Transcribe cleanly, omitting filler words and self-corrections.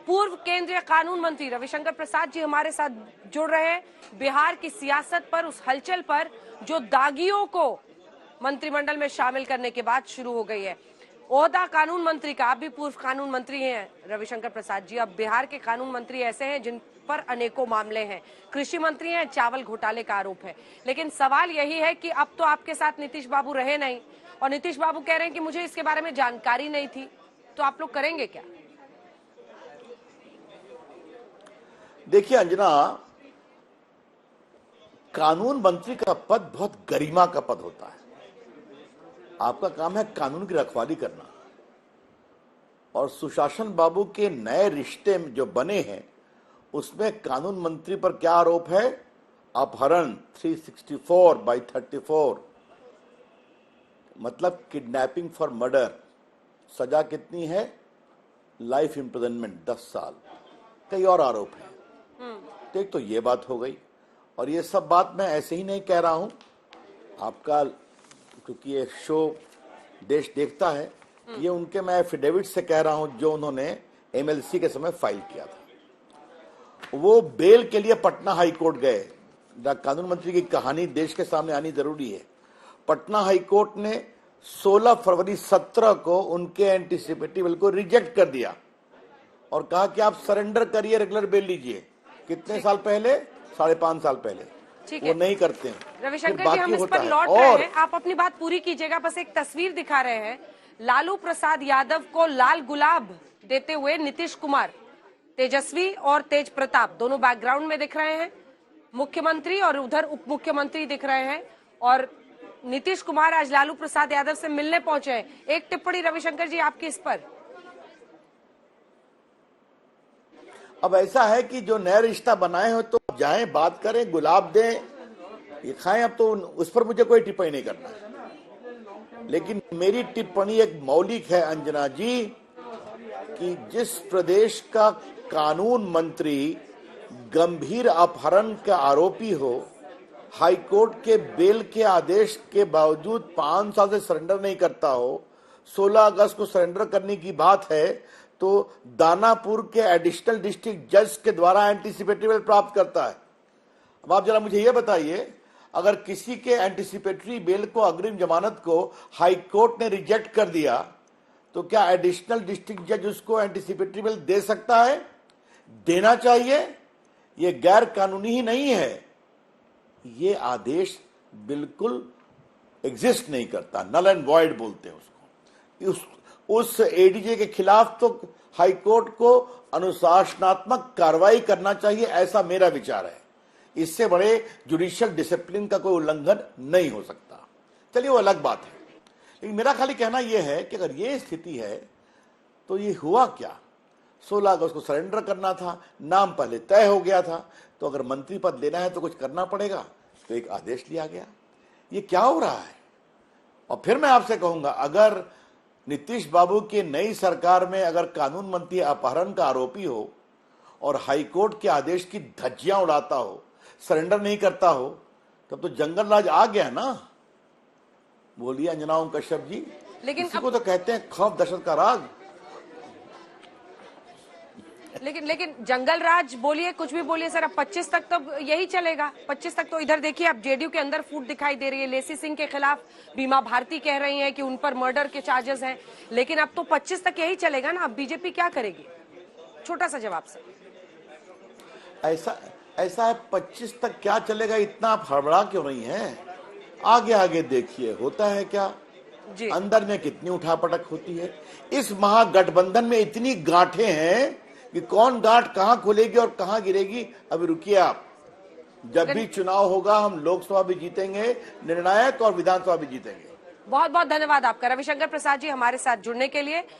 पूर्व केंद्रीय कानून मंत्री रविशंकर प्रसाद जी हमारे साथ जुड़ रहे हैं। बिहार की सियासत पर, उस हलचल पर जो दागियों को मंत्रिमंडल में शामिल करने के बाद शुरू हो गई है। ओहदा कानून मंत्री का, आप भी पूर्व कानून मंत्री हैं रविशंकर प्रसाद जी। अब बिहार के कानून मंत्री ऐसे हैं जिन पर अनेकों मामले हैं। कृषि मंत्री हैं, चावल घोटाले का आरोप है। लेकिन सवाल यही है कि अब तो आपके साथ नीतीश बाबू रहे नहीं, और नीतीश बाबू कह रहे हैं कि मुझे इसके बारे में जानकारी नहीं थी। तो आप लोग करेंगे क्या? देखिए अंजना, कानून मंत्री का पद बहुत गरिमा का पद होता है। आपका काम है कानून की रखवाली करना। और सुशासन बाबू के नए रिश्ते जो बने हैं उसमें कानून मंत्री पर क्या आरोप है? अपहरण 364/34, मतलब किडनैपिंग फॉर मर्डर। सजा कितनी है? लाइफ इम्प्रिजनमेंट 10 साल। कई और आरोप हैं। तो एक तो ये बात हो गई। और ये सब बात मैं ऐसे ही नहीं कह रहा हूं, आपका क्योंकि ये शो देश देखता है, ये उनके मैं एफिडेविट से कह रहा हूं जो उन्होंने एमएलसी के समय फाइल किया था। वो बेल के लिए पटना हाई कोर्ट गए। कानून मंत्री की कहानी देश के सामने आनी जरूरी है। पटना हाई कोर्ट ने 16 फरवरी 17 को उनके एंटीसिपेटरी बिल को रिजेक्ट कर दिया और कहा कि आप सरेंडर करिए, रेगुलर बेल लीजिए। कितने साल पहले? 5.5 साल पहले। वो नहीं करते हैं। रविशंकर जी, हम इस पर लौट रहे हैं, आप अपनी बात पूरी कीजिएगा। बस एक तस्वीर दिखा रहे हैं, लालू प्रसाद यादव को लाल गुलाब देते हुए नीतीश कुमार, तेजस्वी और तेज प्रताप दोनों बैकग्राउंड में दिख रहे हैं। मुख्यमंत्री और उधर उप मुख्यमंत्री दिख रहे हैं। और नीतीश कुमार आज लालू प्रसाद यादव से मिलने पहुंचे हैं। एक टिप्पणी रविशंकर जी आपकी इस पर। अब ऐसा है कि जो नया रिश्ता बनाए हो तो जाएं, बात करें, गुलाब दें, ये खाएं। अब तो उस पर मुझे कोई टिप्पणी नहीं करना है। लेकिन मेरी टिप्पणी एक मौलिक है अंजना जी, कि जिस प्रदेश का कानून मंत्री गंभीर अपहरण का आरोपी हो, हाईकोर्ट के बेल के आदेश के बावजूद 5 साल से सरेंडर नहीं करता हो, 16 अगस्त को सरेंडर करने की बात है, तो दानापुर के एडिशनल डिस्ट्रिक्ट जज के द्वारा एंटीसिपेटरी बेल प्राप्त करता है। अब आप जरा मुझे यह बताइए, अगर किसी के एंटीसिपेटरी बेल को, अग्रिम जमानत को हाई कोर्ट ने रिजेक्ट कर दिया, तो क्या एडिशनल डिस्ट्रिक्ट जज उसको एंटीसिपेटरी बेल दे सकता है? देना चाहिए। यह गैर कानूनी ही नहीं है, ये आदेश बिल्कुल एग्जिस्ट नहीं करता, नल एंड वॉइड बोलते हैं उसको। उस एडीजे के खिलाफ तो हाईकोर्ट को अनुशासनात्मक कार्रवाई करना चाहिए, ऐसा मेरा विचार है। इससे बड़े जुडिशियल डिसिप्लिन का कोई उल्लंघन नहीं हो सकता। चलिए वो अलग बात है। लेकिन मेरा खाली कहना यह है कि अगर ये स्थिति है तो ये हुआ क्या? 16 अगस्त को सरेंडर करना था, नाम पहले तय हो गया था, तो अगर मंत्री पद लेना है तो कुछ करना पड़ेगा, तो एक आदेश लिया गया। ये क्या हो रहा है? और फिर मैं आपसे कहूंगा, अगर नीतीश बाबू की नई सरकार में अगर कानून मंत्री अपहरण का आरोपी हो और हाईकोर्ट के आदेश की धज्जियां उड़ाता हो, सरेंडर नहीं करता हो, तब तो जंगल राज आ गया ना। बोलिए अंजना ओम कश्यप जी। लेकिन इसी को तो कहते हैं खौफ दहशत का राग। लेकिन जंगल राज बोलिए, कुछ भी बोलिए सर, अब 25 तक तो यही चलेगा। 25 तक तो इधर देखिए, अब जेडीयू के अंदर फूट दिखाई दे रही है। लेसी सिंह के खिलाफ बीमा भारती कह रही है कि उन पर मर्डर के चार्जेस हैं, लेकिन अब तो 25 तक यही चलेगा ना। अब बीजेपी क्या करेगी? छोटा सा जवाब सर। ऐसा है, 25 तक क्या चलेगा, इतना आप हड़बड़ा क्यों रही हैं? आगे आगे देखिए होता है क्या जी। अंदर में कितनी उठापटक होती है। इस महागठबंधन में इतनी गांठें हैं कि कौन गांठ कहां खुलेगी और कहां गिरेगी, अभी रुकिए आप। जब भी चुनाव होगा हम लोकसभा भी जीतेंगे निर्णायक और विधानसभा भी जीतेंगे। बहुत बहुत धन्यवाद आपका रविशंकर प्रसाद जी हमारे साथ जुड़ने के लिए।